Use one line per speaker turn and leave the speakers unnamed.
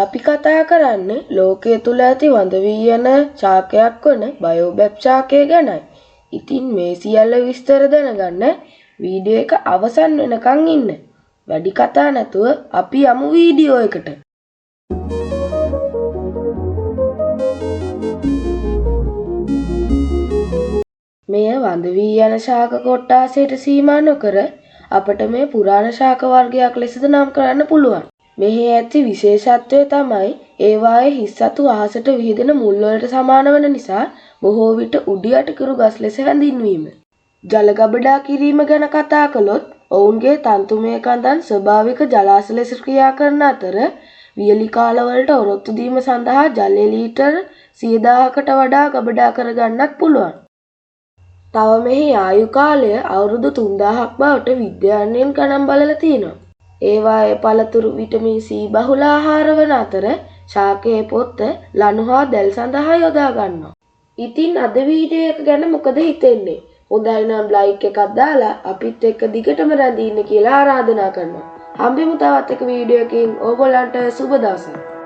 අපි කතා කරන්නේ ලෝකයේ තුල ඇති වඳ වී යන ශාකයක් වන බයෝබැබ් ශාකය ගැනයි. ඉතින් මේ සියල්ල විස්තර දැනගන්න වීඩියෝ එක අවසන් වෙනකන් ඉන්න. වැඩි කතා නැතුව අපි යමු වීඩියෝ එකට. මෙය වඳ වී යන ශාක කොට්ටාසයට සීමා නොකර අපට මේ පුරාණ ශාක වර්ගයක් ලෙසද නම් කරන්න පුළුවන්. මෙහි ඇති විශේෂත්වය තමයි ඒවායේ හිස් අතු අහසට විහිදෙන මුල් වලට සමාන වන නිසා බොහෝ විට උඩියට කිරු ගස් ලෙස හැඳින්වීම. ජල ගබඩා කිරීම ගැන කතා කළොත් ඔවුන්ගේ තන්තුමය කඳන් ස්වභාවික ජලාශ ලෙස ක්‍රියා කරන අතර වියලි කාලවලට ඔරොත්තු දීම සඳහා ජලය ලීටර් 100,000කට වඩා ගබඩා කරගන්නත් පුළුවන්. තව මෙහි ආයු කාලය අවුරුදු 3000ක් බවට විද්‍යාඥයන් ගණන් බලලා තියෙනවා. ඒවායේ පළතුරු විටමින් C බහුල ආහාර වන අතර ශාකයේ පොත්ත ලණු හා දැල් සඳහා යොදා ගන්නවා. ඉතින් අද වීඩියෝ එක ගැන මොකද හිතෙන්නේ? හොඳයි නම් ලයික් එකක් දාලා අපිත් එක්ක දිගටම රැඳී ඉන්න කියලා ආරාධනා කරනවා. හම්බෙමු තවත් එක වීඩියෝ එකකින්. ඕගොල්ලන්ට සුබ දවසක්.